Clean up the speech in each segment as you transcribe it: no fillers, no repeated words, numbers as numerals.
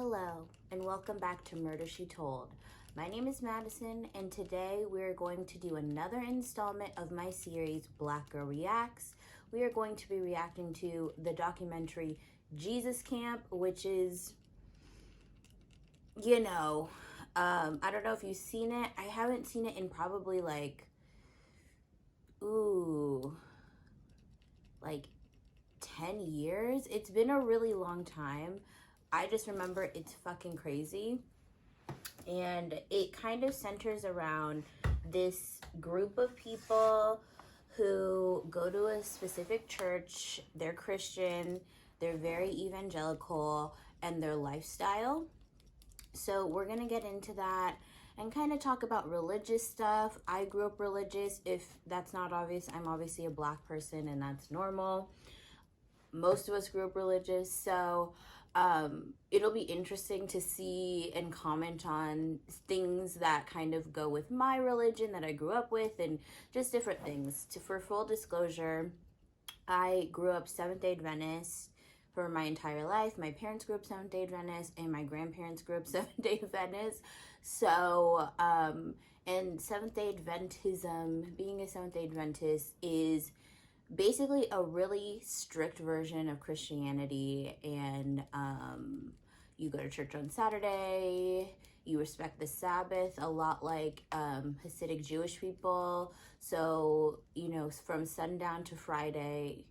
Hello, and welcome back to Murder She Told. My name is Madison, and today we're going to do another installment of my series, Black Girl Reacts. We are going to be reacting to the documentary Jesus Camp, which is, I don't know if you've seen it. I haven't seen it in probably like 10 years. It's been a really long time. I just remember it's fucking crazy. And it kind of centers around this group of people who go to a specific church. They're Christian, they're very evangelical, and their lifestyle. So we're going to get into that and kind of talk about religious stuff. I grew up religious. If that's not obvious, I'm obviously a Black person, and that's normal. Most of us grew up religious, so it'll be interesting to see and comment on things that kind of go with my religion that I grew up with, and just different things. For full disclosure, I grew up Seventh-day Adventist for my entire life. My parents grew up Seventh-day Adventist, and my grandparents grew up Seventh-day Adventist. So, and Seventh-day Adventism, being a Seventh-day Adventist, is basically a really strict version of Christianity, and you go to church on Saturday, you respect the Sabbath a lot like Hasidic Jewish people. So, from sundown to Friday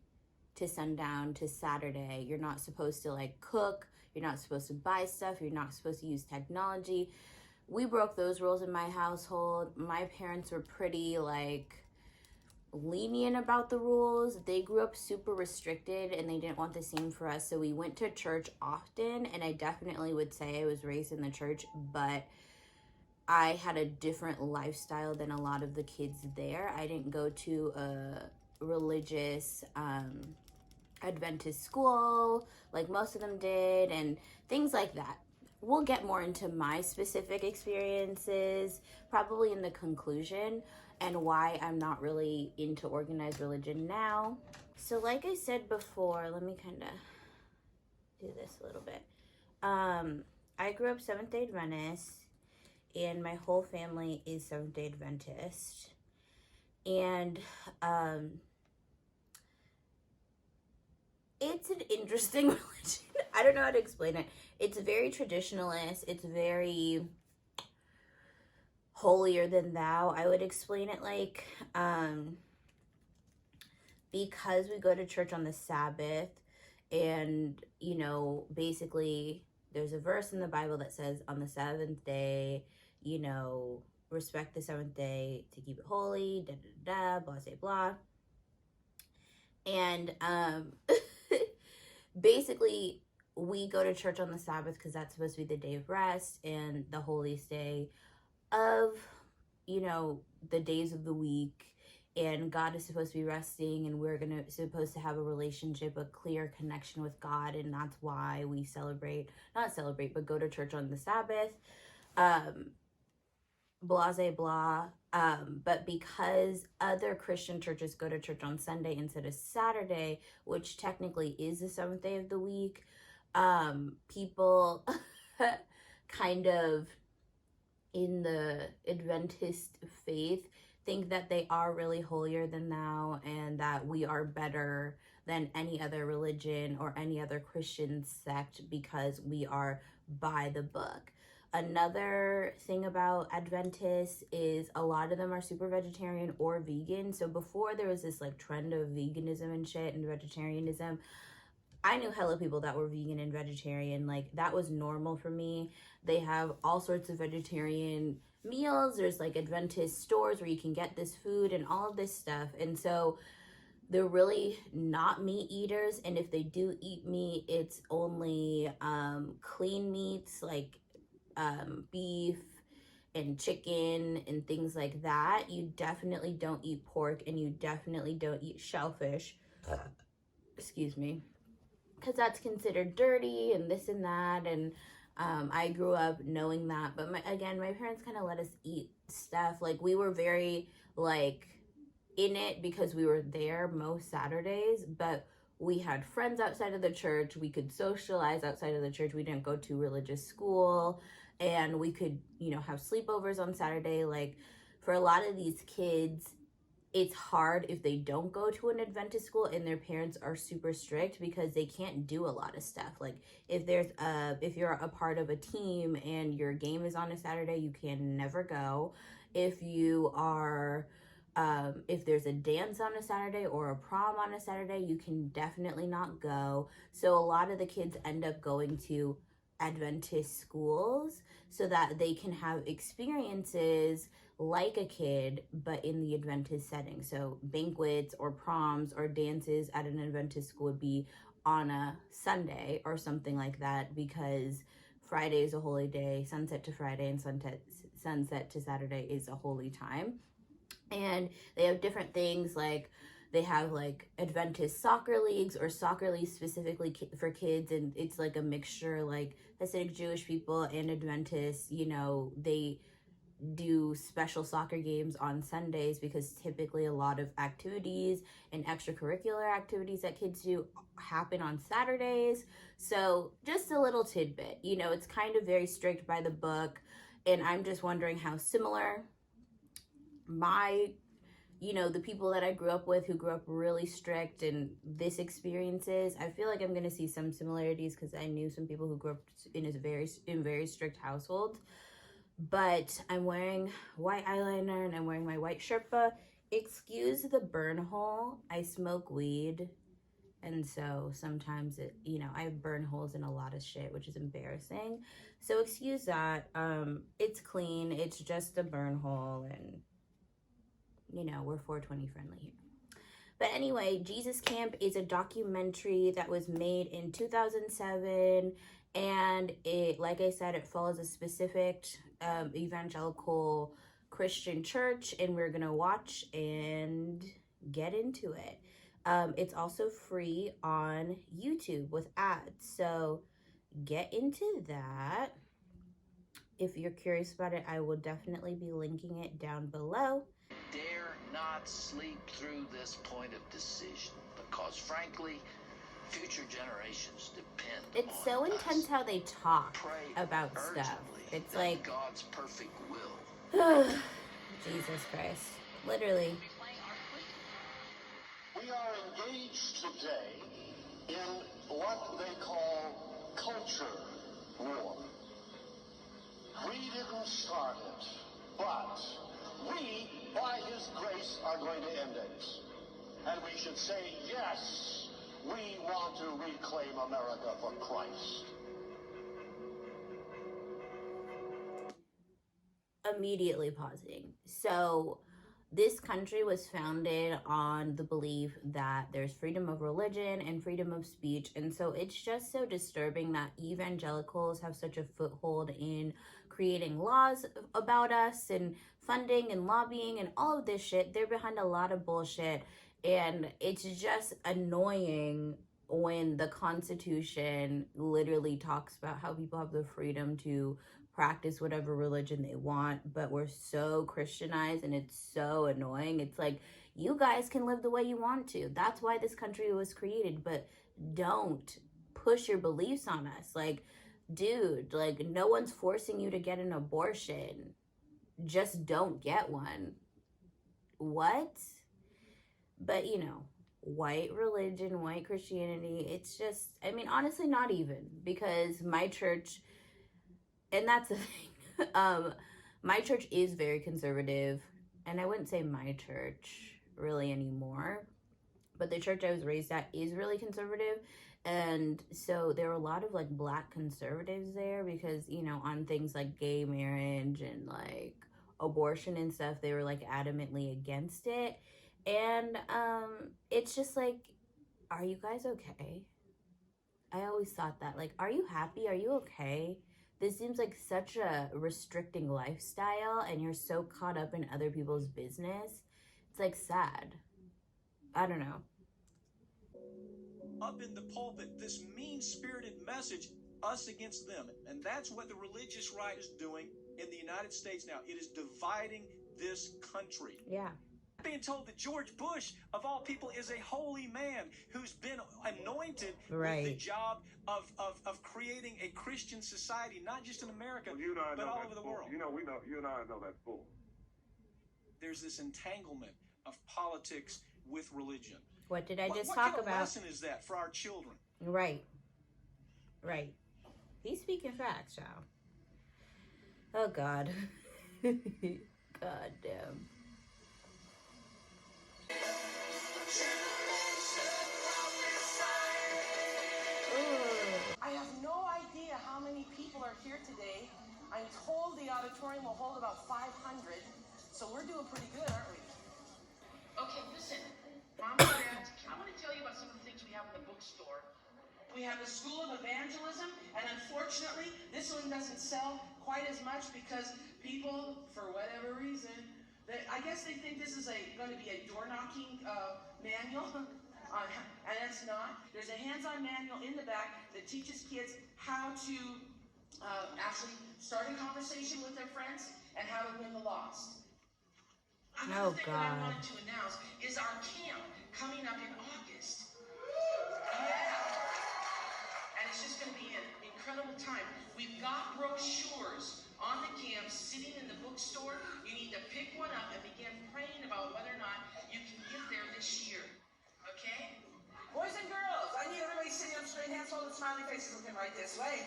to sundown to Saturday, you're not supposed to cook, you're not supposed to buy stuff, you're not supposed to use technology. We broke those rules in my household. My parents were pretty lenient about the rules. They grew up super restricted, and they didn't want the same for us, so we went to church often. And I definitely would say I was raised in the church, but I had a different lifestyle than a lot of the kids there. I didn't go to a religious Adventist school like most of them did, and things like that. We'll get more into my specific experiences probably in the conclusion, and why I'm not really into organized religion now. So like I said before, let me kind of do this a little bit. I grew up Seventh-day Adventist, and my whole family is Seventh-day Adventist. And it's an interesting religion. I don't know how to explain it. It's very traditionalist. It's very holier than thou. I would explain it like, because we go to church on the Sabbath, and basically there's a verse in the Bible that says on the seventh day, respect the seventh day to keep it holy, blah, blah, blah. And basically we go to church on the Sabbath because that's supposed to be the day of rest and the holiest day of the days of the week, and God is supposed to be resting, and we're supposed to have a relationship, a clear connection with God, and that's why we but go to church on the Sabbath. Blase blah. But because other Christian churches go to church on Sunday instead of Saturday, which technically is the seventh day of the week, people kind of in the Adventist faith think that they are really holier than thou, and that we are better than any other religion or any other Christian sect because we are by the book. Another thing about Adventists is a lot of them are super vegetarian or vegan. So before there was this trend of veganism and shit and vegetarianism, I knew hella people that were vegan and vegetarian. That was normal for me. They have all sorts of vegetarian meals. There's Adventist stores where you can get this food and all of this stuff. And so they're really not meat eaters. And if they do eat meat, it's only clean meats beef and chicken and things like that. You definitely don't eat pork, and you definitely don't eat shellfish. Excuse me. Because that's considered dirty and this and that, and I grew up knowing that. But my parents kind of let us eat stuff. We were very in it because we were there most Saturdays, but we had friends outside of the church. We could socialize outside of the church. We didn't go to religious school, and we could, have sleepovers on Saturday. Like, for a lot of these kids, it's hard if they don't go to an Adventist school and their parents are super strict, because they can't do a lot of stuff. Like, if you're a part of a team and your game is on a Saturday, you can never go. If you are if there's a dance on a Saturday or a prom on a Saturday, you can definitely not go. So a lot of the kids end up going to Adventist schools so that they can have experiences like a kid, but in the Adventist setting. So banquets or proms or dances at an Adventist school would be on a Sunday or something like that, because Friday is a holy day, sunset to Friday, and sunset to Saturday is a holy time. And they have different things, like they have like Adventist soccer leagues or soccer leagues specifically for kids, and it's like a mixture, like Hasidic Jewish people and Adventists. They do special soccer games on Sundays, because typically a lot of activities and extracurricular activities that kids do happen on Saturdays. So just a little tidbit, it's kind of very strict by the book, and I'm just wondering how similar the people that I grew up with, who grew up really strict, and this experiences, I feel like I'm going to see some similarities, because I knew some people who grew up in very strict households. But I'm wearing white eyeliner and I'm wearing my white sherpa. Excuse the burn hole. I smoke weed, and so sometimes I have burn holes in a lot of shit, which is embarrassing. So excuse that. It's clean. It's just a burn hole, and we're 420 friendly here. But anyway, Jesus Camp is a documentary that was made in 2007, and it, like I said, it follows a specific evangelical Christian church, and we're gonna watch and get into it. It's also free on YouTube with ads, so get into that. If you're curious about it, I will definitely be linking it down below. Dare not sleep through this point of decision, because frankly, future generations depend It's on so intense us. how they talk Pray about urgently stuff. It's that like God's perfect will. Jesus Christ. Literally. We are engaged today in what they call culture war. We didn't start it, but we, by His grace, are going to end it. And we should say, yes, we want to reclaim America for Christ. Immediately pausing. So this country was founded on the belief that there's freedom of religion and freedom of speech. And so it's just so disturbing that evangelicals have such a foothold in creating laws about us and funding and lobbying and all of this shit. They're behind a lot of bullshit. And it's just annoying when the Constitution literally talks about how people have the freedom to practice whatever religion they want, but we're so Christianized, and it's so annoying. It's like, you guys can live the way you want to. That's why this country was created, but don't push your beliefs on us. Like, dude, like, no one's forcing you to get an abortion. Just don't get one. What? But white religion, white Christianity, it's just, honestly, not even, because my church, and that's the thing, my church is very conservative, and I wouldn't say my church really anymore, but the church I was raised at is really conservative. And so there were a lot of like Black conservatives there, because on things like gay marriage and like abortion and stuff, they were like adamantly against it. And it's just like, are you guys okay? I always thought that, like, are you happy? Are you okay? This seems like such a restricting lifestyle, and you're so caught up in other people's business. It's like sad. I don't know. Up in the pulpit, this mean-spirited message, us against them. And that's what the religious right is doing in the United States now. It is dividing this country. Yeah. Being told that George Bush, of all people, is a holy man who's been anointed with the job of creating a Christian society, not just in America, but all over the world. You and I know that's bull. There's this entanglement of politics with religion. What did I just what talk kind about? What lesson is that for our children? Right. He's speaking facts, y'all. Oh, God. God damn. I have no idea how many people are here today. I'm told the auditorium will hold about 500, so we're doing pretty good, aren't we? Okay, listen, Mom and Dad, I want to tell you about some of the things we have in the bookstore. We have the School of Evangelism, and unfortunately, this one doesn't sell quite as much because people, for whatever reason, I guess they think this is going to be a door-knocking manual, and it's not. There's a hands-on manual in the back that teaches kids how to actually start a conversation with their friends and how to win the lost. Another thing that I wanted to announce is our camp coming up in August. Yeah. And it's just going to be an incredible time. We've got brochures on the camp sitting in the bookstore. You need to pick one up and begin praying about whether or not you can get there this year. Okay? Boys and girls, I need everybody sitting up straight, hands holding smiley faces, looking right this way.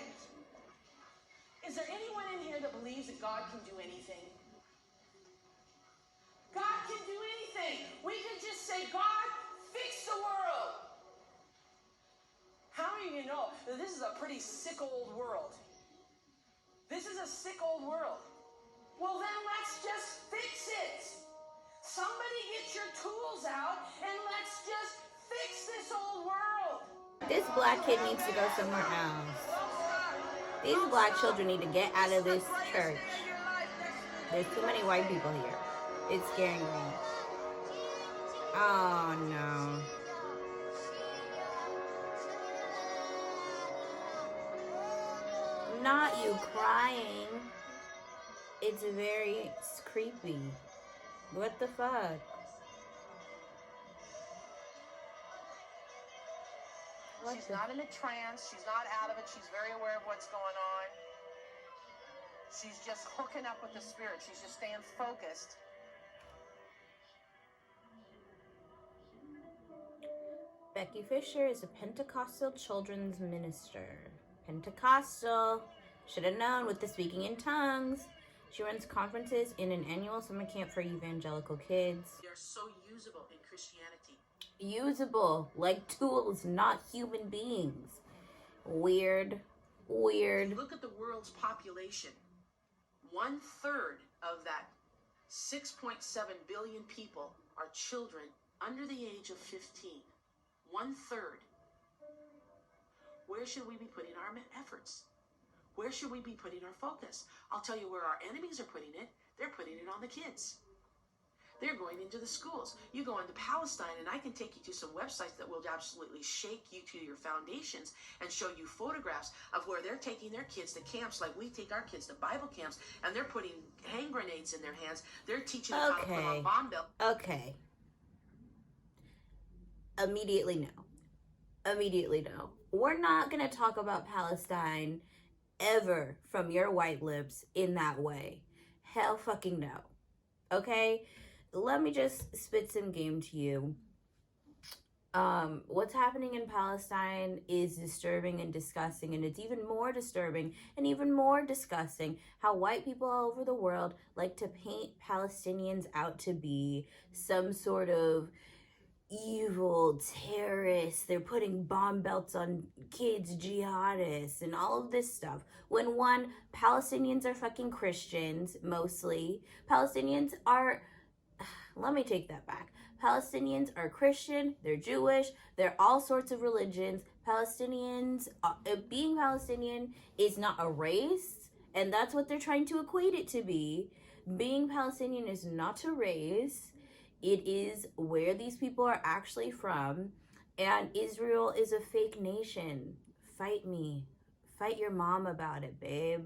Is there anyone in here that believes that God can do anything? God can do anything. We can just say, God, fix the world. How many of you know that this is a pretty sick old world? This is a sick old world. Well, then let's just fix it. Somebody get your tools out and let's just fix this old world. This black kid needs to go somewhere else. These black children need to get out of this church. There's too many white people here. It's scaring me. Oh, no. Not you crying. It's very creepy. What the fuck? She's not in a trance. She's not out of it. She's very aware of what's going on. She's just hooking up with the Spirit. She's just staying focused. Becky Fisher is a Pentecostal children's minister. Pentecostal. Should have known with the speaking in tongues. She runs conferences in an annual summer camp for evangelical kids. They're so usable in Christianity. Usable, like tools, not human beings. Weird. Look at the world's population. 1/3 of that 6.7 billion people are children under the age of 15. 1/3. Where should we be putting our efforts? Where should we be putting our focus? I'll tell you where our enemies are putting it. They're putting it on the kids. They're going into the schools. You go into Palestine, and I can take you to some websites that will absolutely shake you to your foundations and show you photographs of where they're taking their kids to camps like we take our kids to Bible camps, and they're putting hand grenades in their hands. They're teaching them how to put on bomb belts. Okay. Immediately no. We're not going to talk about Palestine ever from your white lips in that way. Hell fucking no. Okay? Let me just spit some game to you. What's happening in Palestine is disturbing and disgusting, and it's even more disturbing and even more disgusting how white people all over the world like to paint Palestinians out to be some sort of evil terrorists. They're putting bomb belts on kids, jihadists, and all of this stuff. When one, Palestinians are fucking Christians, mostly. Palestinians are, let me take that back. Palestinians are Christian, they're Jewish, they're all sorts of religions. Palestinians, being Palestinian is not a race, and that's what they're trying to equate it to be. Being Palestinian is not a race. It is where these people are actually from, and Israel is a fake nation. Fight me. Fight your mom about it, babe.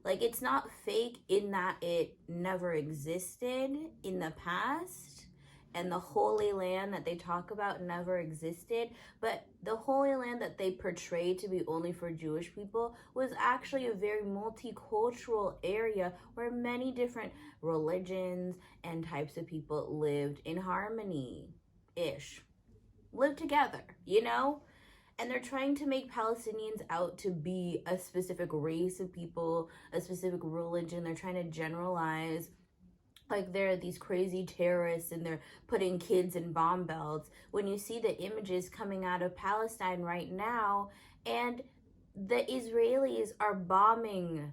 Like, it's not fake in that it never existed in the past. and the Holy Land that they talk about never existed, but the Holy Land that they portray to be only for Jewish people was actually a very multicultural area where many different religions and types of people lived in harmony-ish, lived together, you know? And they're trying to make Palestinians out to be a specific race of people, a specific religion. They're trying to generalize, like they're these crazy terrorists and they're putting kids in bomb belts. When you see the images coming out of Palestine right now, and the Israelis are bombing,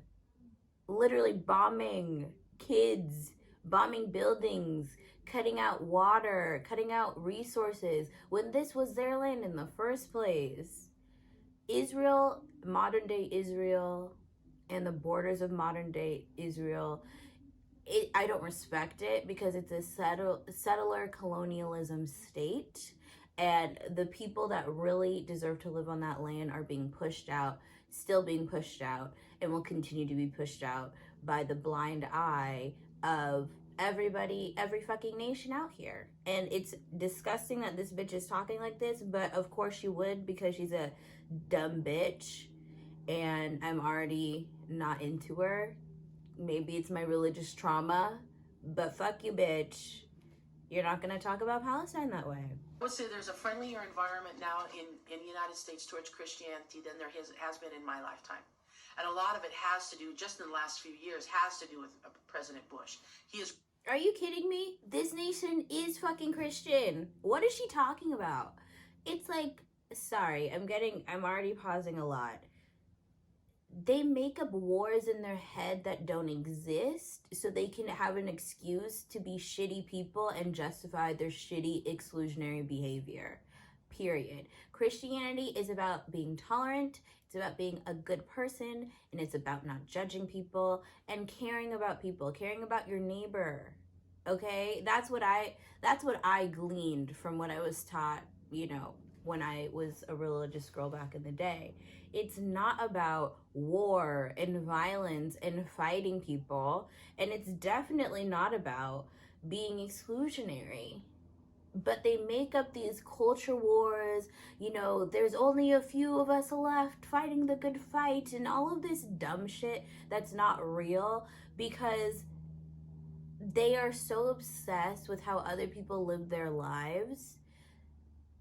literally bombing kids, bombing buildings, cutting out water, cutting out resources, when this was their land in the first place. Israel, modern day Israel, and the borders of modern day Israel, I don't respect it because it's a settler colonialism state, and the people that really deserve to live on that land are being pushed out, still being pushed out, and will continue to be pushed out by the blind eye of everybody, every fucking nation out here. And it's disgusting that this bitch is talking like this, but of course she would, because she's a dumb bitch and I'm already not into her. Maybe it's my religious trauma, but fuck you, bitch. You're not gonna talk about Palestine that way. I would say there's a friendlier environment now in the United States towards Christianity than there has been in my lifetime. And a lot of it has to do, just in the last few years, has to do with President Bush. He is... Are you kidding me? This nation is fucking Christian. What is she talking about? It's like, sorry, I'm already pausing a lot. They make up wars in their head that don't exist so they can have an excuse to be shitty people and justify their shitty exclusionary behavior. Period. Christianity is about being tolerant, it's about being a good person, and it's about not judging people and caring about people, caring about your neighbor. Okay? That's what I gleaned from what I was taught, you know, when I was a religious girl back in the day. It's not about war and violence and fighting people, and it's definitely not about being exclusionary. But they make up these culture wars, you know, there's only a few of us left fighting the good fight, and all of this dumb shit that's not real, because they are so obsessed with how other people live their lives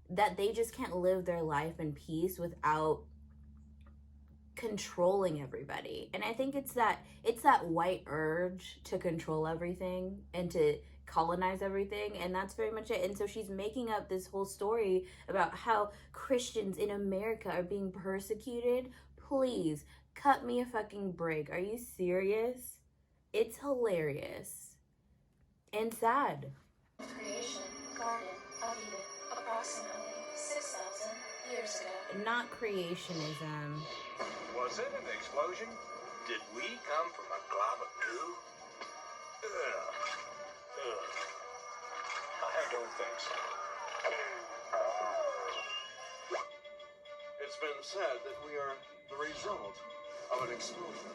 that they just can't live their life in peace without controlling everybody. And I think it's that white urge to control everything and to colonize everything, and that's very much it. And so she's making up this whole story about how Christians in America are being persecuted. Please cut me a fucking break. Are you serious? It's hilarious and sad. Creation, Garden of Eden, approximately 6,000 years ago. Not creationism. Was it an explosion? Did we come from a glob of goo? Ugh. I don't think so. It's been said that we are the result of an explosion.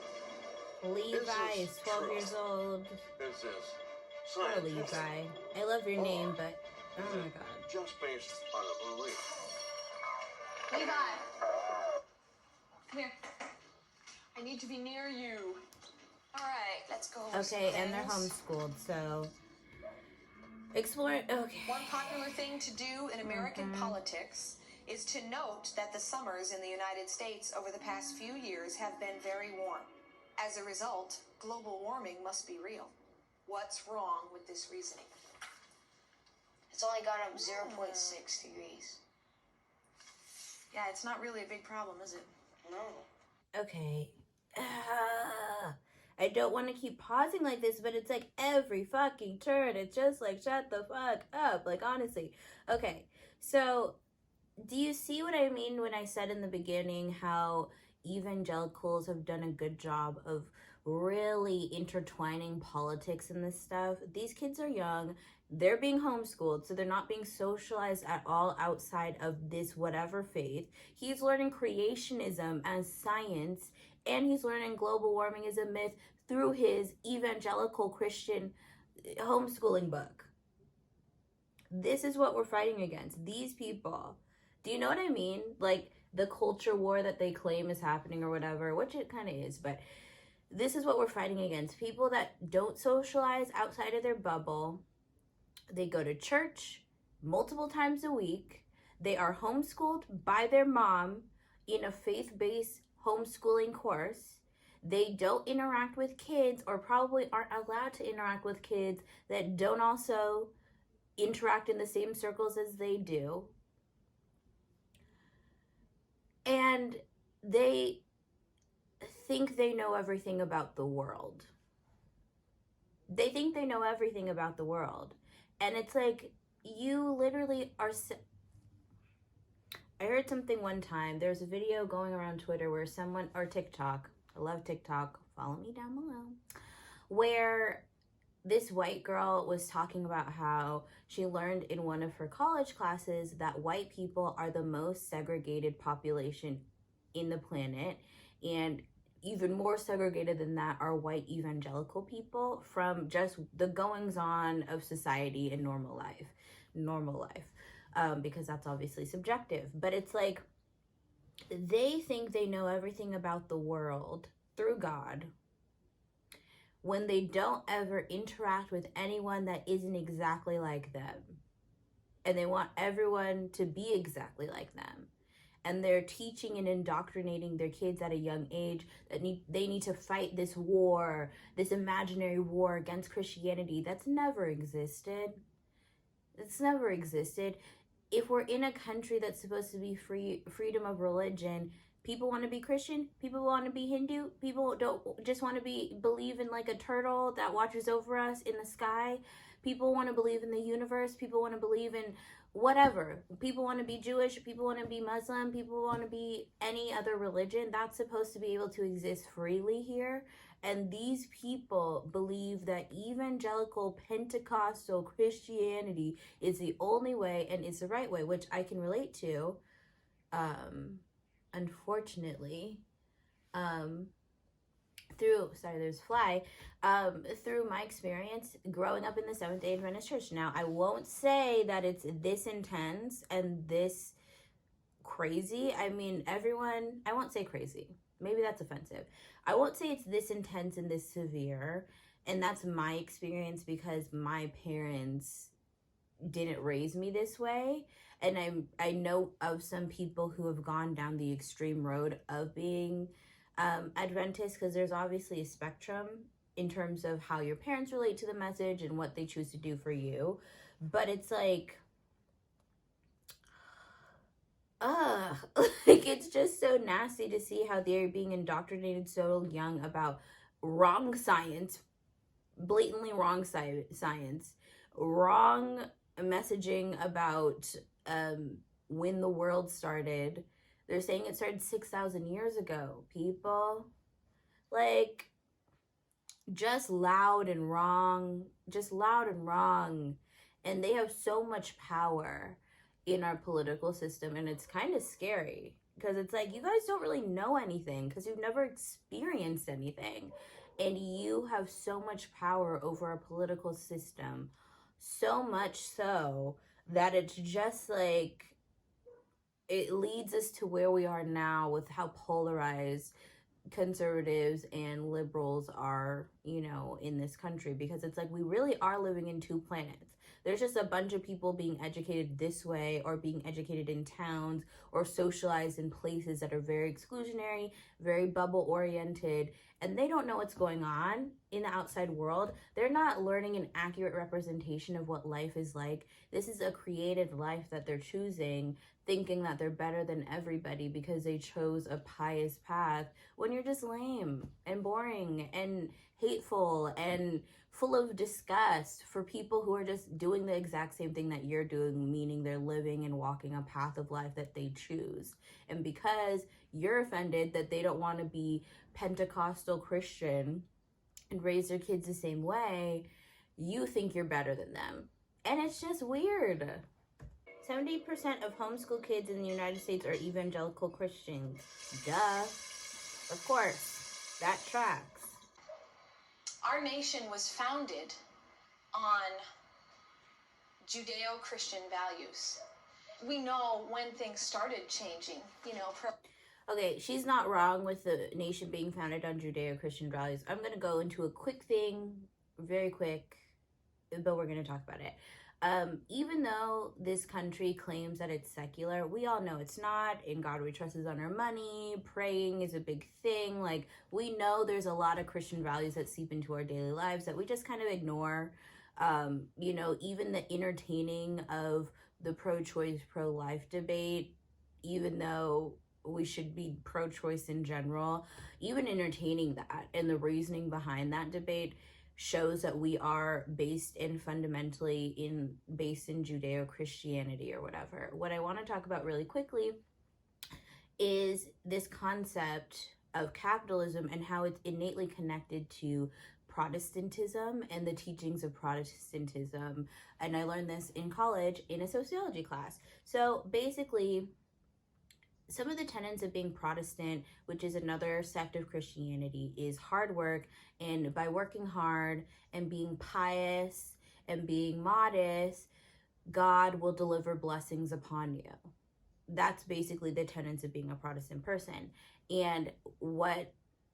Levi is 12 years old. Is this Poor scientific? Levi. I love your name, but oh my god. Just based on a belief. Levi! Come here. I need to be near you. All right, let's go. over Okay, some and they're things. homeschooled, so explore. Okay. One popular thing to do in American politics is to note that the summers in the United States over the past few years have been very warm. As a result, global warming must be real. What's wrong with this reasoning? It's only gone up 0.6 degrees. Yeah, it's not really a big problem, is it? No. Okay. I don't want to keep pausing like this, but it's like every fucking turn. It's just like, shut the fuck up. Like, honestly. Okay. So, do you see what I mean when I said in the beginning how evangelicals have done a good job of really intertwining politics in this stuff? These kids are young. They're being homeschooled, so they're not being socialized at all outside of this whatever faith. He's learning creationism as science, and he's learning global warming is a myth through his evangelical Christian homeschooling book. This is what we're fighting against. These people. Do you know what I mean? Like, the culture war that they claim is happening or whatever, which it kind of is, but this is what we're fighting against. People that don't socialize outside of their bubble. They go to church multiple times a week. They are homeschooled by their mom in a faith-based homeschooling course. They don't interact with kids, or probably aren't allowed to interact with kids that don't also interact in the same circles as they do. And they think they know everything about the world. They think they know everything about the world. And it's like, you literally are... I heard something one time. There's a video going around Twitter where someone... Or TikTok. I love TikTok. Follow me down below. Where this white girl was talking about how she learned in one of her college classes that white people are the most segregated population in the planet, and even more segregated than that are white evangelical people from just the goings-on of society and normal life, because that's obviously subjective. But it's like, they think they know everything about the world through God, when they don't ever interact with anyone that isn't exactly like them. And they want everyone to be exactly like them. And they're teaching and indoctrinating their kids at a young age that they need to fight this war, this imaginary war against Christianity. That's never existed. It's never existed. If we're in a country that's supposed to be freedom of religion, people want to be Christian, people want to be Hindu, people don't just want to believe in like a turtle that watches over us in the sky. People want to believe in the universe, people want to believe in whatever. People want to be Jewish, people want to be Muslim, people want to be any other religion. That's supposed to be able to exist freely here. And these people believe that evangelical Pentecostal Christianity is the only way and is the right way, which I can relate to, unfortunately, through my experience growing up in the Seventh-day Adventist Church. Now, I won't say that it's this intense and this crazy. I mean, I won't say crazy. Maybe that's offensive. I won't say it's this intense and this severe. And that's my experience because my parents didn't raise me this way. And I know of some people who have gone down the extreme road of being Adventist, because there's obviously a spectrum in terms of how your parents relate to the message and what they choose to do for you. But it's like, like, it's just so nasty to see how they're being indoctrinated so young about wrong science, blatantly wrong science, wrong messaging about when the world started. They're saying it started 6,000 years ago, people. Like, just loud and wrong. And they have so much power in our political system, and it's kind of scary because it's like, you guys don't really know anything because you've never experienced anything, and you have so much power over our political system, so much so that it's just like, it leads us to where we are now with how polarized conservatives and liberals are, in this country, because it's like, we really are living in two planets. There's just a bunch of people being educated this way, or being educated in towns, or socialized in places that are very exclusionary, very bubble oriented, and they don't know what's going on in the outside world. They're not learning an accurate representation of what life is like. This is a created life that they're choosing, thinking that they're better than everybody because they chose a pious path, when you're just lame and boring and hateful and full of disgust for people who are just doing the exact same thing that you're doing, meaning they're living and walking a path of life that they choose. And because you're offended that they don't want to be Pentecostal Christian and raise their kids the same way, you think you're better than them. And it's just weird. 70% of homeschool kids in the United States are evangelical Christians. Duh. Of course. That tracks. Our nation was founded on Judeo-Christian values. We know when things started changing, Okay, she's not wrong with the nation being founded on Judeo-Christian values. I'm going to go into a quick thing, very quick, but we're going to talk about it. Even though this country claims that it's secular, we all know it's not. In God we trust is on our money. Praying is a big thing. Like, we know there's a lot of Christian values that seep into our daily lives that we just kind of ignore. Even the entertaining of the pro-choice, pro-life debate, even though we should be pro-choice in general, even entertaining that and the reasoning behind that debate shows that we are based in Judeo-Christianity or whatever. What I want to talk about really quickly is this concept of capitalism and how it's innately connected to Protestantism and the teachings of Protestantism. And I learned this in college in a sociology class. So basically, some of the tenets of being Protestant, which is another sect of Christianity, is hard work. And by working hard and being pious and being modest, God will deliver blessings upon you. That's basically the tenets of being a Protestant person. And what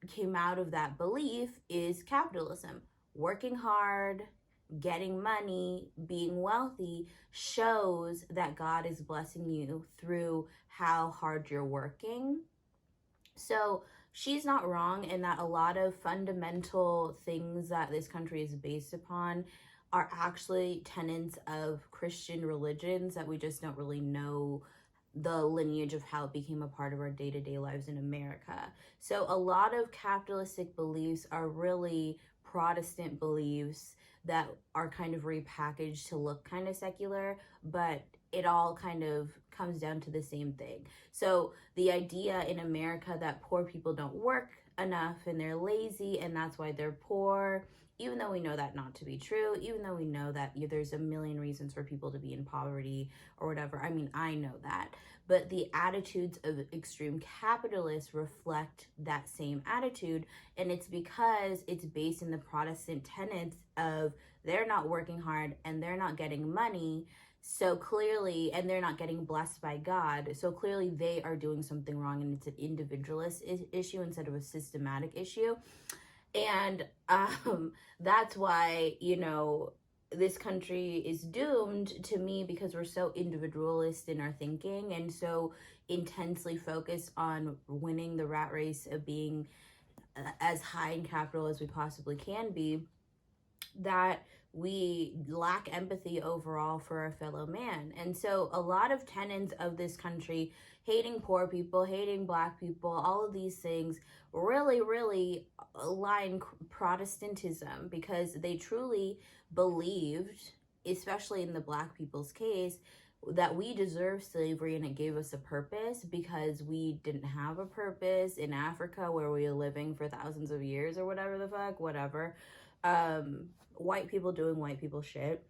came out of that belief is capitalism. Working hard, getting money, being wealthy shows that God is blessing you through how hard you're working. So she's not wrong in that a lot of fundamental things that this country is based upon are actually tenets of Christian religions that we just don't really know the lineage of how it became a part of our day-to-day lives in America. So a lot of capitalistic beliefs are really Protestant beliefs that are kind of repackaged to look kind of secular, but it all kind of comes down to the same thing. So the idea in America that poor people don't work enough and they're lazy and that's why they're poor, even though we know that not to be true, even though we know that there's a million reasons for people to be in poverty or whatever. I mean, I know that. But the attitudes of extreme capitalists reflect that same attitude. And it's because it's based in the Protestant tenets of they're not working hard and they're not getting money. So clearly, and they're not getting blessed by God. So clearly they are doing something wrong and it's an individualist issue instead of a systematic issue. And that's why, this country is doomed to me because we're so individualist in our thinking and so intensely focused on winning the rat race of being as high in capital as we possibly can be, that we lack empathy overall for our fellow man. And so a lot of tenets of this country, hating poor people, hating Black people, all of these things really, really align Protestantism because they truly believed, especially in the Black people's case, that we deserve slavery and it gave us a purpose because we didn't have a purpose in Africa where we were living for thousands of years or whatever the fuck, whatever. White people doing white people shit.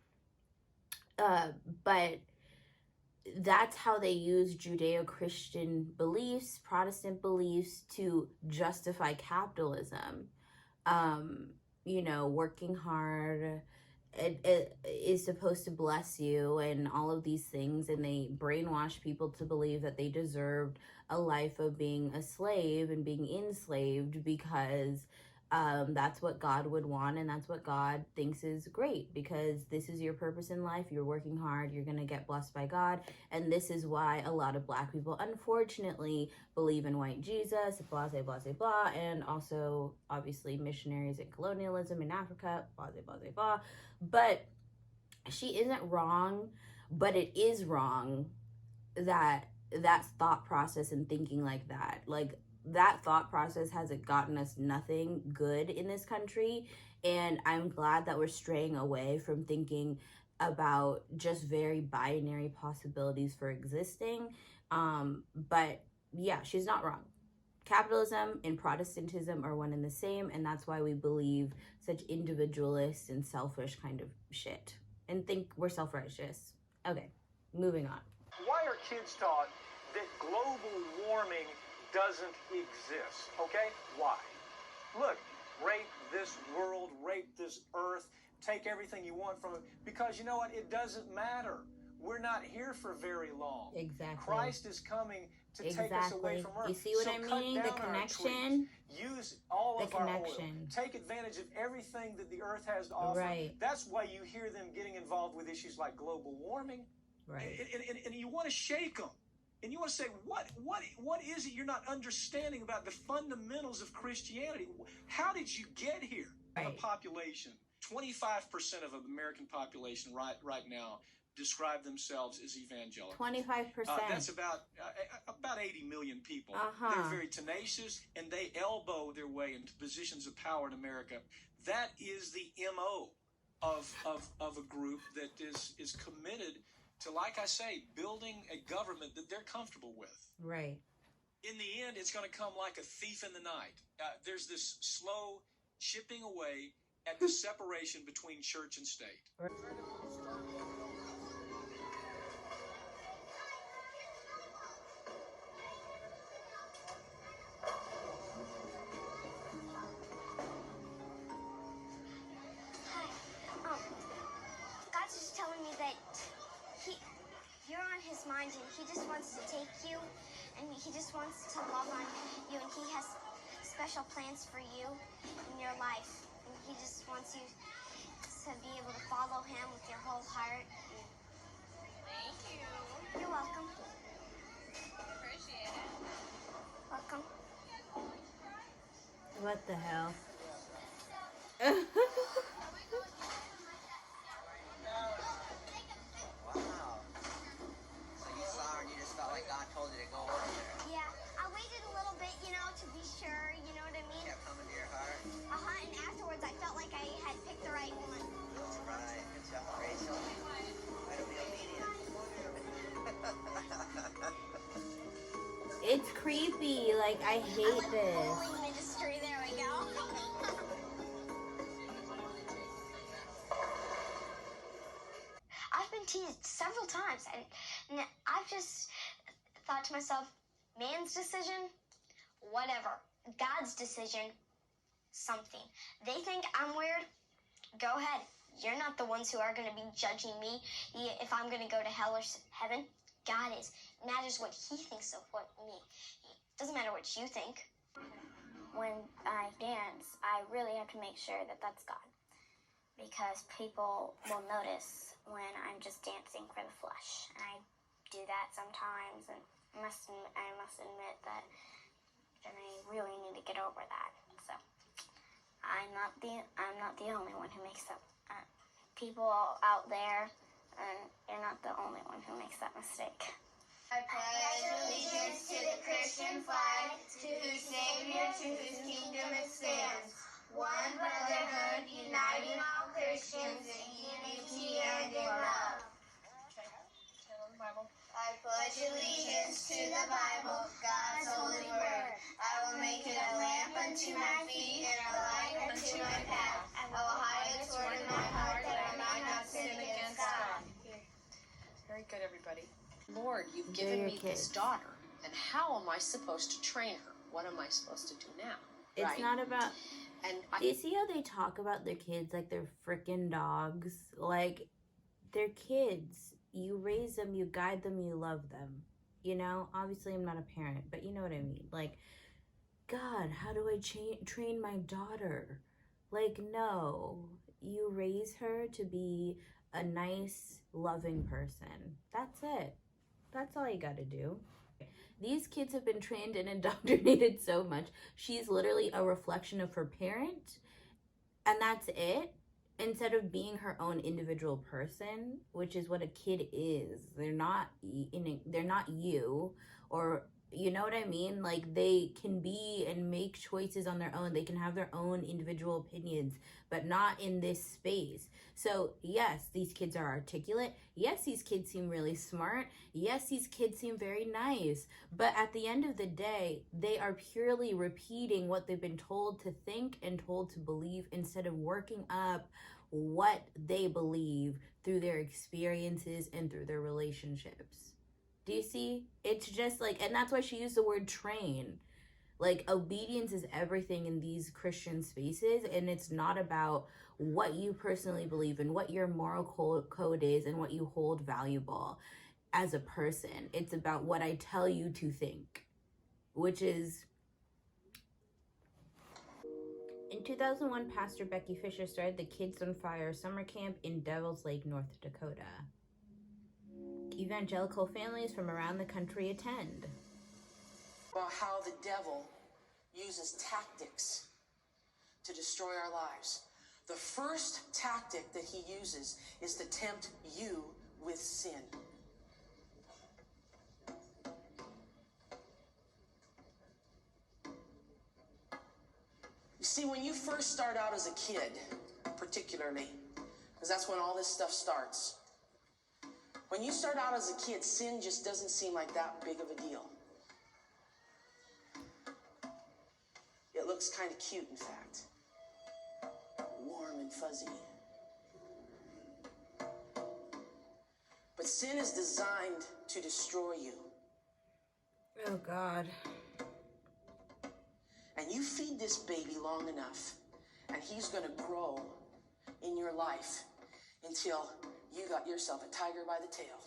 But that's how they use Judeo-Christian beliefs, Protestant beliefs to justify capitalism. Working hard, it is supposed to bless you and all of these things, and they brainwash people to believe that they deserved a life of being a slave and being enslaved because that's what God would want and that's what God thinks is great because this is your purpose in life. You're working hard, you're gonna get blessed by God, and this is why a lot of Black people unfortunately believe in white Jesus, blah blah blah blah, and also obviously missionaries and colonialism in Africa, blah blah blah blah. But she isn't wrong, but it is wrong that thought process and thinking like that thought process hasn't gotten us nothing good in this country. And I'm glad that we're straying away from thinking about just very binary possibilities for existing. But yeah, she's not wrong. Capitalism and Protestantism are one and the same, and that's why we believe such individualist and selfish kind of shit and think we're self-righteous. Okay, moving on. Why are kids taught that global warming doesn't exist? Okay? Why? Look, rape this world, rape this earth. take everything you want from it, because you know what? It doesn't matter. We're not here for very long. Exactly. Christ is coming to take us away from earth. You see what I mean? The connection. Use all of our oil. Connection. Take advantage of everything that the earth has to offer. Right. That's why you hear them getting involved with issues like global warming. Right. And you want to shake them. And you want to say, what is it you're not understanding about the fundamentals of Christianity? How did you get here? Right. The population, 25% of the American population right now describe themselves as evangelical. 25%. That's about 80 million people. Uh-huh. They're very tenacious, and they elbow their way into positions of power in America. That is the MO of a group that is committed to, like I say, building a government that they're comfortable with. Right. In the end, it's going to come like a thief in the night. There's this slow chipping away at the separation between church and state. Right. God's just telling me that you're on his mind, and he just wants to take you, and he just wants to love on you, and he has special plans for you in your life, and he just wants you to be able to follow him with your whole heart. Thank you. You're welcome. Appreciate it. Welcome. What the hell? Wow. So you saw her and you just felt like God told you to go over there. Yeah, I waited a little bit, to be sure, you know what I mean? Kept coming to your heart. And afterwards I felt like I had picked the right one. That's right. Good job, Rachel. Way to be obedient. It's creepy. Like, I hate this. Bowling ministry, there we go. I've been teased several times, and I've just thought to myself, man's decision, whatever. God's decision, something. They think I'm weird? Go ahead. You're not the ones who are going to be judging me if I'm going to go to hell or heaven. God is. It matters what he thinks of me. It doesn't matter what you think. When I dance, I really have to make sure that that's God. Because people will notice when I'm just dancing for the flesh. And I do that sometimes, and I must admit that I really need to get over that. So I'm not the only one who makes that. People out there, and you're not the only one who makes that mistake. I pledge allegiance to the Christian flag, to whose Savior, to whose kingdom it stands. One brotherhood, uniting all Christians in unity and in love. I pledge allegiance to the Bible, God's holy word. I will make it a lamp unto my feet and a light unto my path. I will hide its word in my heart that I might not sin against God. Very good, everybody. Lord, you've given me this daughter, and how am I supposed to train her? What am I supposed to do now? It's not about... Do you see how they talk about their kids like they're freaking dogs? Like, they're kids. You raise them, you guide them, you love them. Obviously I'm not a parent, but you know what I mean. Like, God, how do I train my daughter? Like, no. You raise her to be a nice, loving person. That's it. That's all you gotta do. These kids have been trained and indoctrinated so much. She's literally a reflection of her parent, and that's it. Instead of being her own individual person, which is what a kid is. They're not you, or you know what I mean? Like, they can be and make choices on their own. They can have their own individual opinions, but not in this space. So yes, these kids are articulate. Yes, these kids seem really smart. Yes, these kids seem very nice. But at the end of the day, they are purely repeating what they've been told to think and told to believe, instead of working up what they believe through their experiences and through their relationships. Do you see? It's just like, and that's why she used the word train. Like, obedience is everything in these Christian spaces, and it's not about what you personally believe and what your moral code is and what you hold valuable as a person. It's about what I tell you to think, which is... In 2001, Pastor Becky Fisher started the Kids on Fire summer camp in Devil's Lake, North Dakota. Evangelical families from around the country attend. About how the devil uses tactics to destroy our lives. The first tactic that he uses is to tempt you with sin. You see, when you first start out as a kid, particularly, because that's when all this stuff starts. When you start out as a kid, sin just doesn't seem like that big of a deal. It looks kind of cute, in fact. Warm and fuzzy. But sin is designed to destroy you. Oh, God. And you feed this baby long enough, and he's going to grow in your life until you got yourself a tiger by the tail.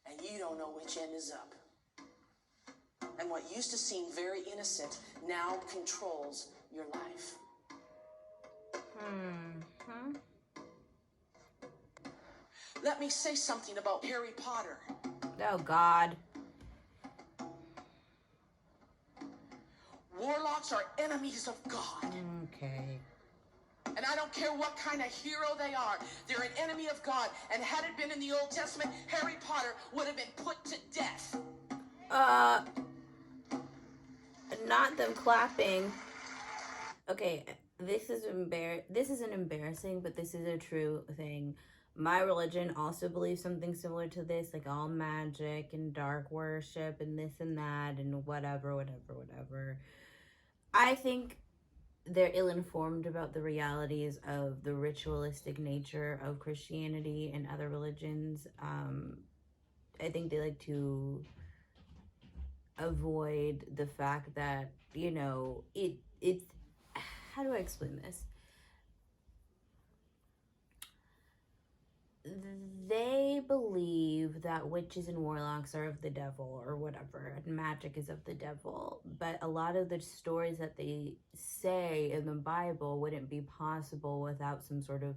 And you don't know which end is up. And what used to seem very innocent now controls your life. Let me say something about Harry Potter. Oh, God. Warlocks are enemies of God. Okay. And I don't care what kind of hero they are. They're an enemy of God. And had it been in the Old Testament, Harry Potter would have been put to death. Not them clapping. Okay, this isn't embarrassing, but this is a true thing. My religion also believes something similar to this, like all magic and dark worship and this and that and whatever. I think they're ill-informed about the realities of the ritualistic nature of Christianity and other religions. I think they like to avoid the fact that, you know, it's how do I explain this? They believe that witches and warlocks are of the devil or whatever, and magic is of the devil. But a lot of the stories that they say in the Bible wouldn't be possible without some sort of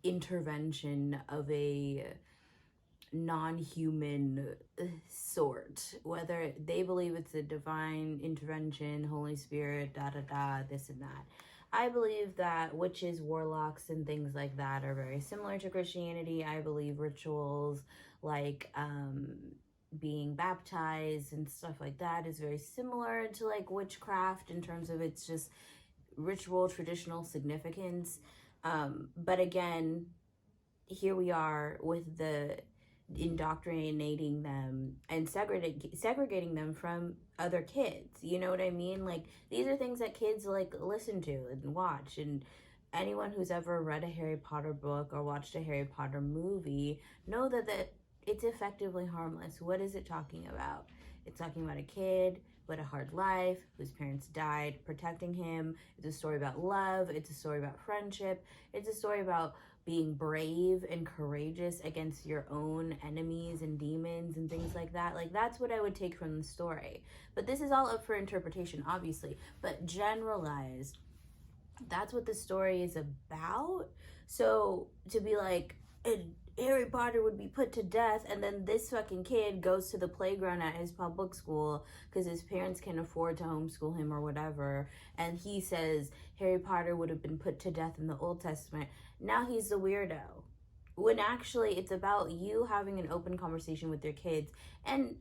intervention of a non-human sort. Whether they believe it's a divine intervention, Holy Spirit, this and that. I believe that witches, warlocks, and things like that are very similar to Christianity. I believe rituals like being baptized and stuff like that is very similar to like witchcraft in terms of its just ritual, traditional significance. But again, here we are with the indoctrinating them and segregating them from other kids. You know what I mean? Like, these are things that kids like listen to and watch, and anyone who's ever read a Harry Potter book or watched a Harry Potter movie know that it's effectively harmless. What is it talking about? It's talking about a kid with a hard life, whose parents died protecting him. It's a story about love. It's a story about friendship. It's a story about being brave and courageous against your own enemies and demons and things like that. Like, that's what I would take from the story. But this is all up for interpretation, obviously. But generalized, that's what the story is about. So to be like, Harry Potter would be put to death, and then this fucking kid goes to the playground at his public school because his parents can afford to homeschool him or whatever, and he says Harry Potter would have been put to death in the Old Testament. Now he's the weirdo. When actually it's about you having an open conversation with your kids and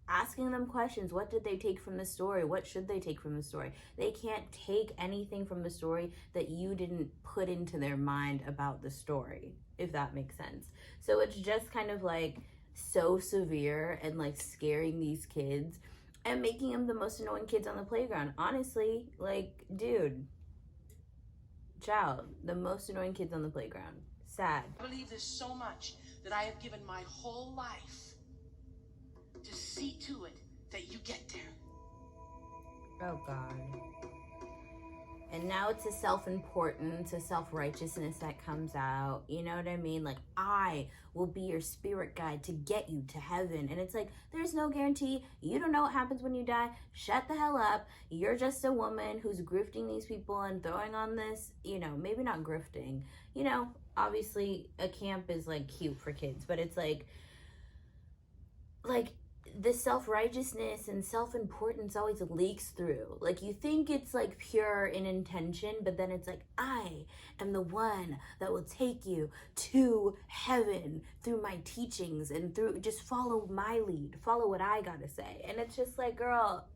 asking them questions. What did they take from the story? What should they take from the story? They can't take anything from the story that you didn't put into their mind about the story, if that makes sense. So it's just kind of like so severe and like scaring these kids and making them the most annoying kids on the playground. Honestly, like, dude, child, the most annoying kids on the playground. Sad. I believe this so much that I have given my whole life to see to it that you get there. Oh, God. And now it's a self-importance, a self-righteousness that comes out. You know what I mean? Like, I will be your spirit guide to get you to heaven. And it's like, there's no guarantee. You don't know what happens when you die. Shut the hell up. You're just a woman who's grifting these people and throwing on this, you know, maybe not grifting. You know, obviously a camp is like cute for kids, but it's like the self-righteousness and self-importance always leaks through. Like, you think it's like pure in intention, but then it's like, I am the one that will take you to heaven through my teachings and through, just follow my lead, follow what I gotta say. And it's just like, girl,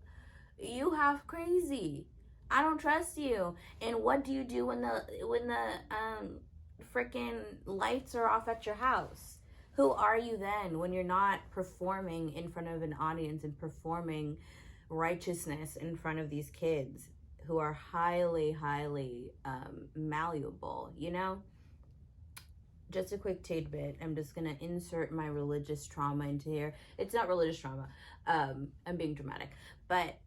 you half crazy. I don't trust you. And what do you do when the freaking lights are off at your house? Who are you then when you're not performing in front of an audience and performing righteousness in front of these kids who are highly, highly malleable, you know? Just a quick tidbit. I'm just going to insert my religious trauma into here. It's not religious trauma. I'm being dramatic. But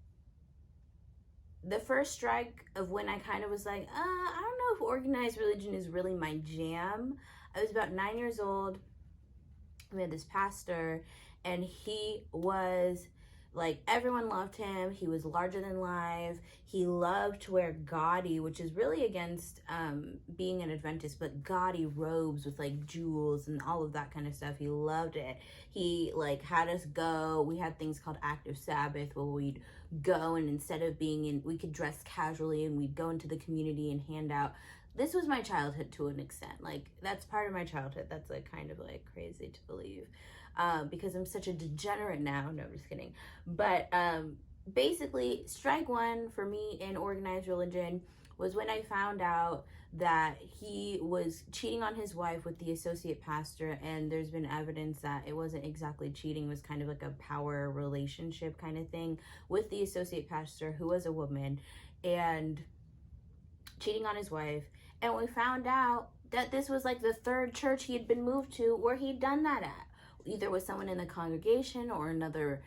the first strike of when I kind of was like, I don't know if organized religion is really my jam. I was about 9 years old. We had this pastor, and he was like, everyone loved him. He was larger than life. He loved to wear gaudy, which is really against being an Adventist, but gaudy robes with like jewels and all of that kind of stuff. He loved it. He like had us go. We had things called active Sabbath where we'd go, and instead of being in, we could dress casually, and we'd go into the community and hand out. This was my childhood to an extent. Like, that's part of my childhood. That's like kind of like crazy to believe because I'm such a degenerate now. No, I'm just kidding. But basically, strike one for me in organized religion was when I found out that he was cheating on his wife with the associate pastor, and there's been evidence that it wasn't exactly cheating. It was kind of like a power relationship kind of thing with the associate pastor, who was a woman, and cheating on his wife. And we found out that this was like the third church he had been moved to where he'd done that at, either with someone in the congregation or another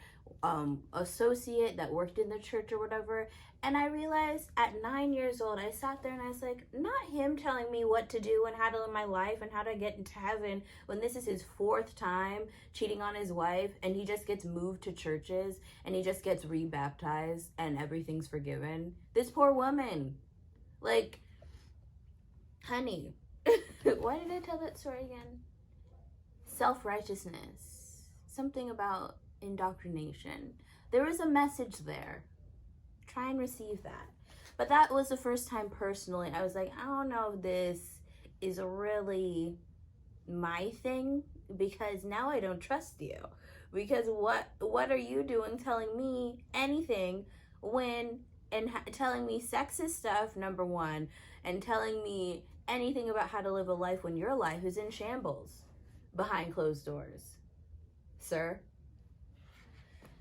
associate that worked in the church or whatever. And I realized at 9 years old, I sat there and I was like, not him telling me what to do and how to live my life and how to get into heaven when this is his fourth time cheating on his wife, and he just gets moved to churches and he just gets rebaptized and everything's forgiven. This poor woman. Like, honey, why did I tell that story again? Self-righteousness. Something about indoctrination. There was a message there. Try and receive that. But that was the first time personally I was like, I don't know if this is really my thing, because now I don't trust you. Because what are you doing telling me anything when, and telling me sexist stuff, number one, and telling me anything about how to live a life when your life is in shambles behind closed doors, sir?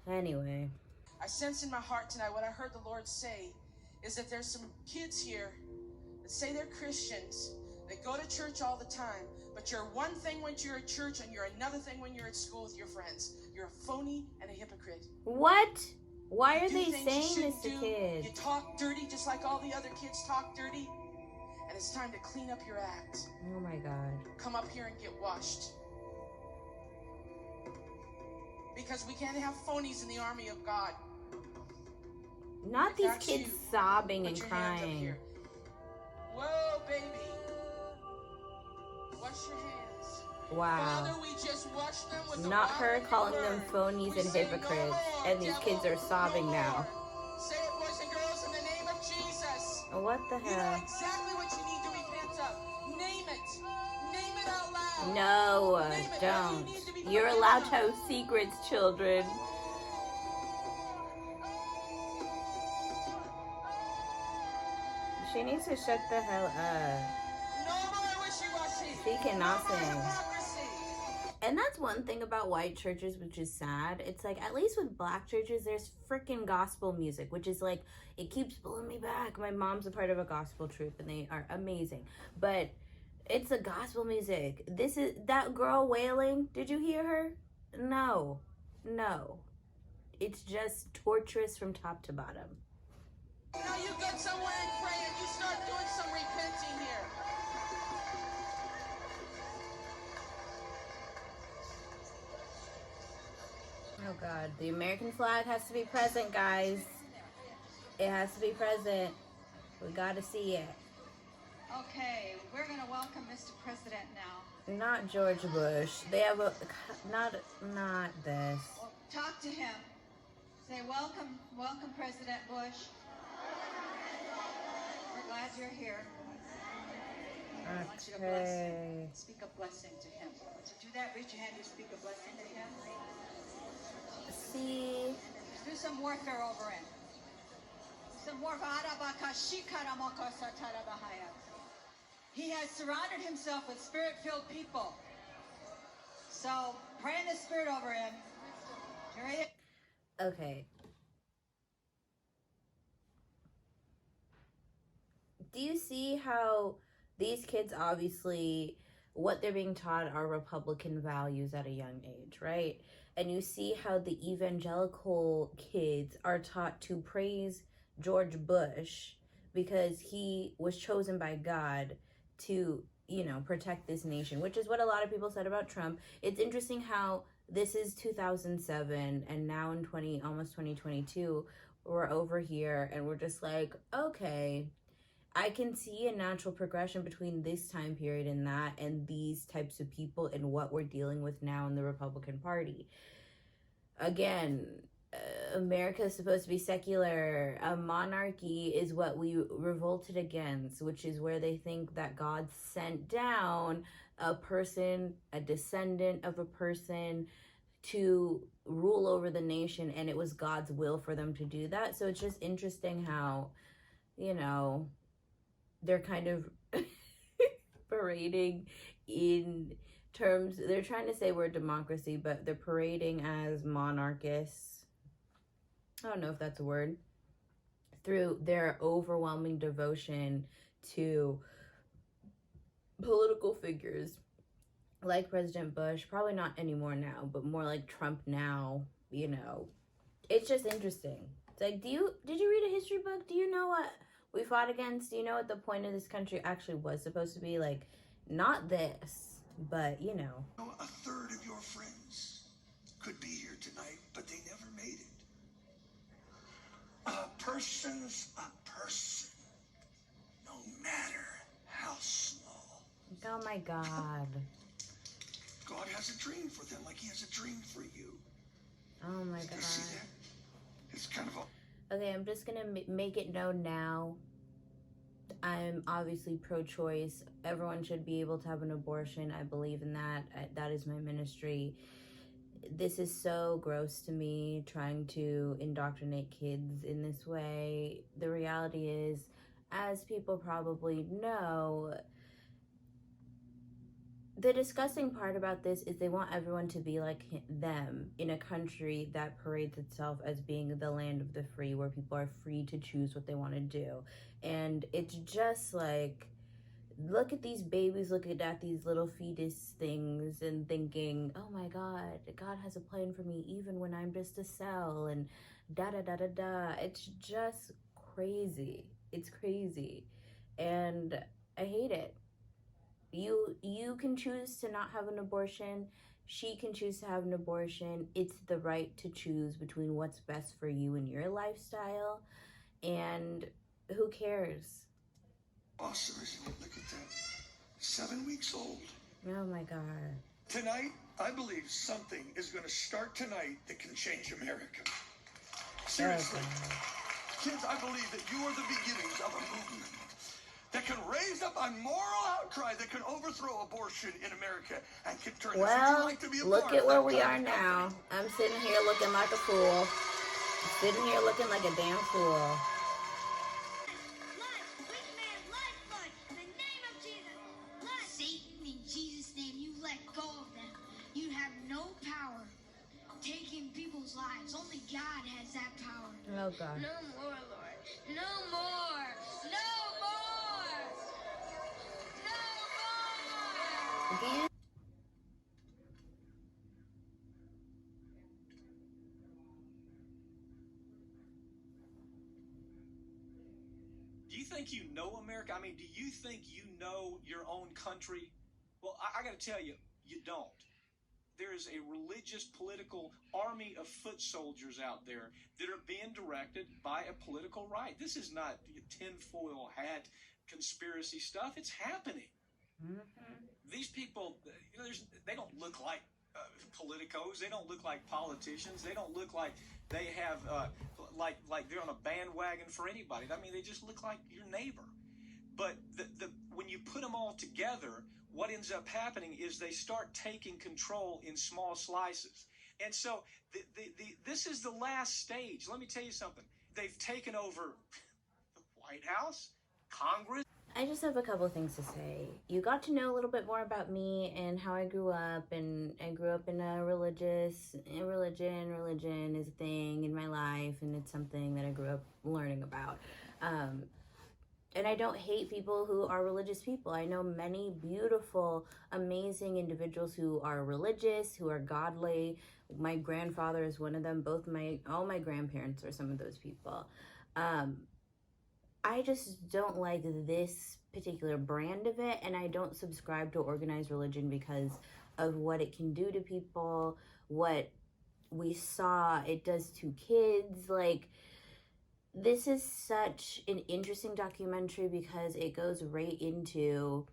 Anyway. I sense in my heart tonight, what I heard the Lord say is that there's some kids here that say they're Christians. They go to church all the time, but you're one thing when you're at church and you're another thing when you're at school with your friends. You're a phony and a hypocrite. What? Why are they saying this to kids? You talk dirty just like all the other kids talk dirty. And it's time to clean up your act. Oh my God. Come up here and get washed. Because we can't have phonies in the army of God. Not these kids sobbing and crying. Whoa, baby. Wash your hands. Wow. Father, we just wash them with not her calling them phonies and hypocrites. And these kids are sobbing now. Say it, boys and girls, in the name of Jesus. What the hell? You know exactly what you need to repent of. Name it. Name it out loud. No, don't. You're allowed to have secrets, children. She needs to shut the hell up. She cannot sing. And that's one thing about white churches, which is sad. It's like, at least with black churches, there's freaking gospel music, which is like, it keeps pulling me back. My mom's a part of a gospel troupe, and they are amazing. But it's a gospel music. This is, that girl wailing, did you hear her? No. It's just torturous from top to bottom. Now you go somewhere and pray and you start doing some repenting here. Oh God, the American flag has to be present, guys. It has to be present. We gotta see it. Okay, we're gonna welcome Mr. President now. Not George Bush. They have a not this. Well, talk to him. Say welcome, welcome President Bush. We're glad you're here. I want you to bless him. Speak a blessing to him. So do that. Raise your hand and speak a blessing to him. See. Do some warfare over him. Some warfare. He has surrounded himself with spirit-filled people. So pray in the spirit over him. Okay. Do you see how these kids, obviously, what they're being taught are Republican values at a young age, right? And you see how the evangelical kids are taught to praise George Bush because he was chosen by God to, you know, protect this nation, which is what a lot of people said about Trump. It's interesting how this is 2007 and now in almost 2022, we're over here and we're just like, okay, I can see a natural progression between this time period and that and these types of people and what we're dealing with now in the Republican Party. Again, America is supposed to be secular. A monarchy is what we revolted against, which is where they think that God sent down a person, a descendant of a person, to rule over the nation, and it was God's will for them to do that. So it's just interesting how, you know, they're kind of parading in terms, they're trying to say we're a democracy, but they're parading as monarchists. I don't know if that's a word. Through their overwhelming devotion to political figures like President Bush, probably not anymore now, but more like Trump now, you know. It's just interesting. It's like, did you read a history book? Do you know what we fought against? Do you know what the point of this country actually was supposed to be? Like, not this, but, you know. A third of your friends could be here tonight, but they never made it. A person's a person, no matter how small. Oh my God. God has a dream for them like he has a dream for you. Oh my God. You see that? It's kind of a... Okay, I'm just gonna make it known now. I'm obviously pro-choice. Everyone should be able to have an abortion. I believe in that. That is my ministry. This is so gross to me, trying to indoctrinate kids in this way. The reality is, as people probably know, the disgusting part about this is they want everyone to be like them in a country that parades itself as being the land of the free, where people are free to choose what they want to do. And it's just like, look at these babies looking at these little fetus things and thinking, oh my God, God has a plan for me even when I'm just a cell, and da-da-da-da-da. It's just crazy. It's crazy. And I hate it. You can choose to not have an abortion. She can choose to have an abortion. It's the right to choose between what's best for you and your lifestyle. And who cares? Awesome, isn't it? Look at that. 7 weeks old. Oh my God. Tonight, I believe something is going to start tonight that can change America. Seriously. Kids, I believe that you are the beginnings of a movement that can raise up a moral outcry that can overthrow abortion in America and can turn well, this. Would you like to be a look part at of where that we are now. I'm sitting here looking like a fool. Sitting here looking like a damn fool. Satan, in Jesus' name, you let go of them. You have no power taking people's lives. Only God has that power. Oh God. No more, Lord. No more. No more. No more. Again? think you know America? I mean, do you think you know your own country? Well, I got to tell you, you don't. There is a religious political army of foot soldiers out there that are being directed by a political right. This is not tinfoil hat conspiracy stuff. It's happening. These people, they don't look like politicos. They don't look like politicians. They don't look like they have like they're on a bandwagon for anybody. I mean, they just look like your neighbor. But when you put them all together, what ends up happening is they start taking control in small slices. And so this is the last stage. Let me tell you something. They've taken over the White House, Congress. I just have a couple things to say. You got to know a little bit more about me and how I grew up, and I grew up in a religion is a thing in my life, and it's something that I grew up learning about. And I don't hate people who are religious people. I know many beautiful, amazing individuals who are religious, who are godly. My grandfather is one of them. All my grandparents are some of those people. I just don't like this particular brand of it, and I don't subscribe to organized religion because of what it can do to people, what we saw it does to kids. Like, this is such an interesting documentary because it goes right into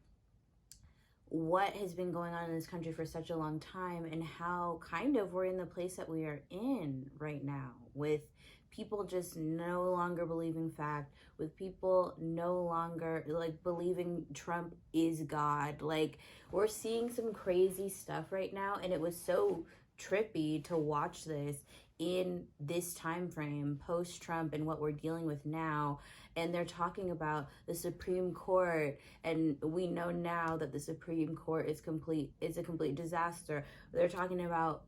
what has been going on in this country for such a long time and how kind of we're in the place that we are in right now, with people just no longer believing fact, with people no longer believing Trump is God. Like, we're seeing some crazy stuff right now, and it was so trippy to watch this in this time frame post-Trump and what we're dealing with now. And they're talking about the Supreme Court, and we know now that the Supreme Court is a complete disaster. They're talking about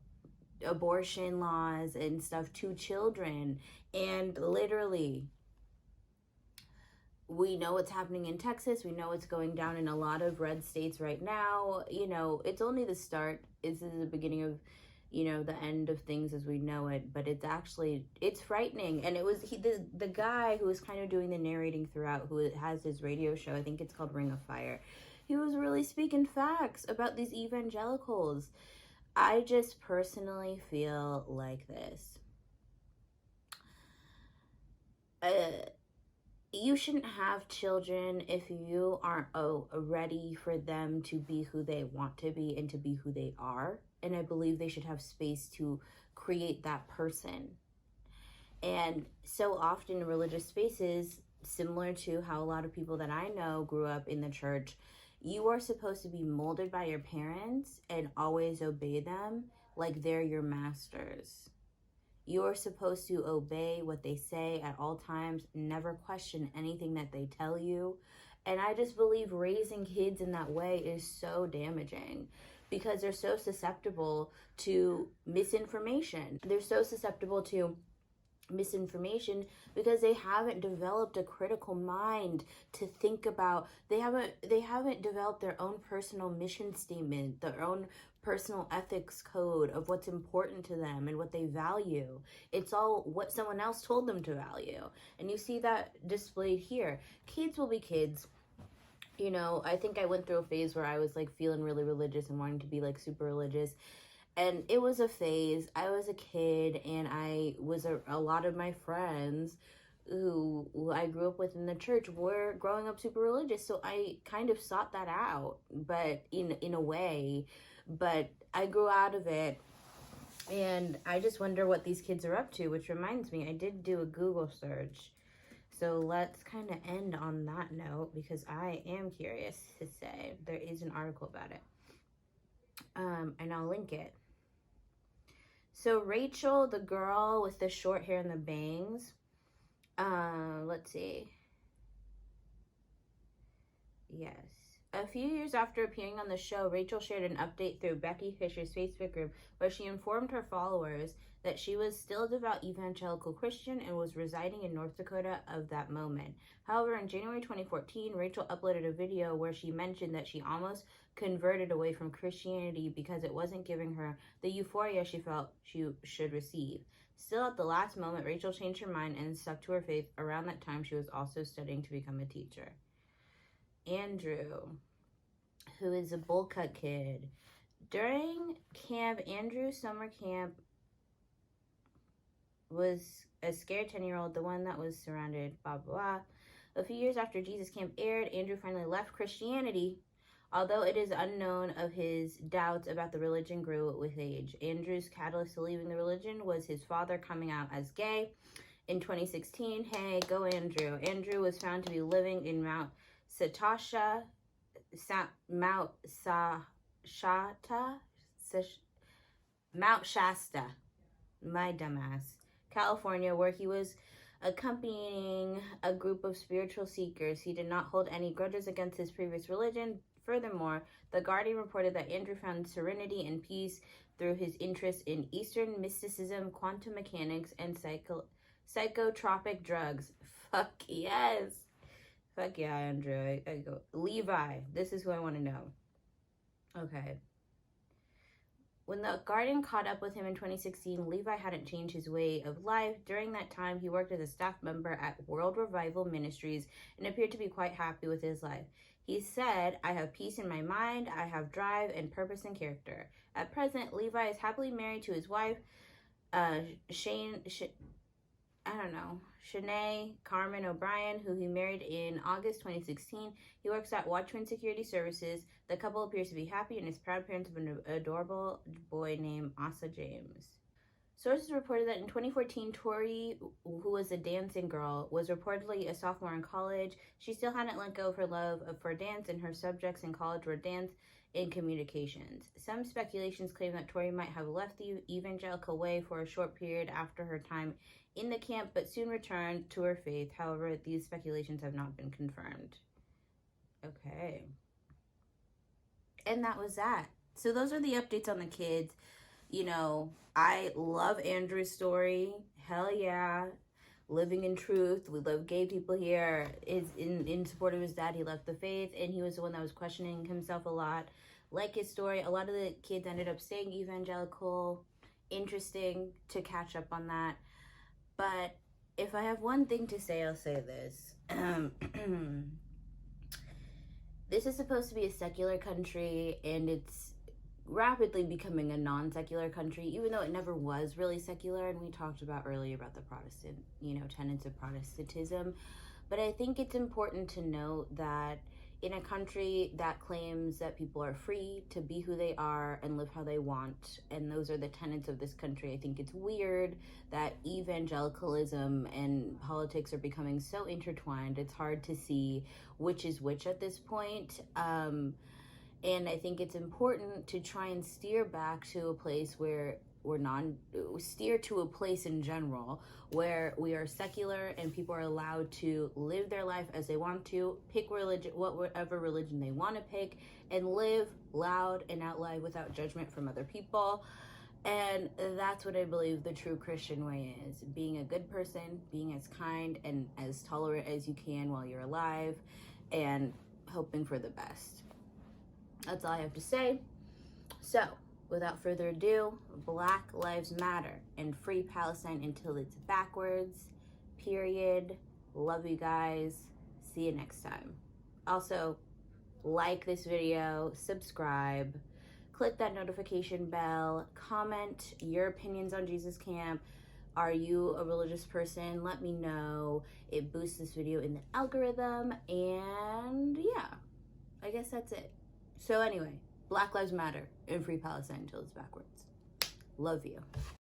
abortion laws and stuff to children, and literally we know what's happening in Texas. We know what's going down in a lot of red states right now. You know, it's only the start. This is the beginning of, you know, the end of things as we know it, but it's frightening. And it was the guy who was kind of doing the narrating throughout, who has his radio show, I think it's called Ring of Fire. He was really speaking facts about these evangelicals. I just personally feel like this. You shouldn't have children if you aren't ready for them to be who they want to be and to be who they are. And I believe they should have space to create that person. And so often in religious spaces, similar to how a lot of people that I know grew up in the church, you are supposed to be molded by your parents and always obey them like they're your masters. You are supposed to obey what they say at all times, never question anything that they tell you. And I just believe raising kids in that way is so damaging because they're so susceptible to misinformation. They're so susceptible to misinformation because they haven't developed a critical mind to think about. They haven't developed their own personal mission statement, their own personal ethics code of what's important to them and what they value. It's all what someone else told them to value. And you see that displayed here. Kids will be kids. You know, I think I went through a phase where I was like feeling really religious and wanting to be like super religious. And it was a phase. I was a kid, and I was a lot of my friends who I grew up with in the church were growing up super religious. So I kind of sought that out, but in a way, but I grew out of it. And I just wonder what these kids are up to, which reminds me, I did do a Google search. So let's kind of end on that note because I am curious to say. There is an article about it. And I'll link it. So Rachel, the girl with the short hair and the bangs, let's see. Yes. A few years after appearing on the show, Rachel shared an update through Becky Fisher's Facebook group where she informed her followers that she was still a devout evangelical Christian and was residing in North Dakota of that moment. However, in January 2014, Rachel uploaded a video where she mentioned that she almost converted away from Christianity because it wasn't giving her the euphoria she felt she should receive. Still, at the last moment, Rachel changed her mind and stuck to her faith. Around that time, she was also studying to become a teacher. Andrew, who is a bowl cut kid. During camp, Andrew's summer camp, was a scared 10-year-old, the one that was surrounded, blah, blah, blah. A few years after Jesus Camp aired, Andrew finally left Christianity, although it is unknown if his doubts about the religion grew with age. Andrew's catalyst to leaving the religion was his father coming out as gay in 2016. Hey, go Andrew. Andrew was found to be living in Mount Shasta, my dumbass, California, where he was accompanying a group of spiritual seekers. He did not hold any grudges against his previous religion. Furthermore, The Guardian reported that Andrew found serenity and peace through his interest in Eastern mysticism, quantum mechanics, and psychotropic drugs. Fuck yes. Fuck yeah, Andrew. I go. Levi. This is who I want to know. Okay. When The Guardian caught up with him in 2016, Levi hadn't changed his way of life. During that time, he worked as a staff member at World Revival Ministries and appeared to be quite happy with his life. He said, "I have peace in my mind, I have drive and purpose and character." At present, Levi is happily married to his wife, Shanae Carmen O'Brien, who he married in August 2016. He works at Watchman Security Services. The couple appears to be happy and is proud parents of an adorable boy named Asa James. Sources reported that in 2014, Tori, who was a dancing girl, was reportedly a sophomore in college. She still hadn't let go of her love for dance, and her subjects in college were dance and communications. Some speculations claim that Tori might have left the evangelical way for a short period after her time in the camp, but soon returned to her faith. However, these speculations have not been confirmed. Okay. And that was that. So those are the updates on the kids. You know, I love Andrew's story. Hell yeah. Living in truth. We love gay people here. Is in support of his dad. He left the faith, and he was the one that was questioning himself a lot. Like his story, a lot of the kids ended up staying evangelical. Interesting to catch up on that. But if I have one thing to say, I'll say this. This is supposed to be a secular country, and it's rapidly becoming a non-secular country, even though it never was really secular. And we talked about earlier about the Protestant, tenets of Protestantism. But I think it's important to note that in a country that claims that people are free to be who they are and live how they want, and those are the tenets of this country, I think it's weird that evangelicalism and politics are becoming so intertwined. It's hard to see which is which at this point. And I think it's important to try and steer back to a place where steer to a place in general where we are secular and people are allowed to live their life as they want to, pick religion, whatever religion they want to pick, and live loud and out loud without judgment from other people. And that's what I believe the true Christian way is. Being a good person, being as kind and as tolerant as you can while you're alive, and hoping for the best. That's all I have to say. So, without further ado, Black Lives Matter and free Palestine until it's backwards. Period. Love you guys. See you next time. Also, like this video, subscribe, click that notification bell, comment your opinions on Jesus Camp. Are you a religious person? Let me know. It boosts this video in the algorithm. And yeah, I guess that's it. So anyway, Black Lives Matter and free Palestine until it's backwards. Love you.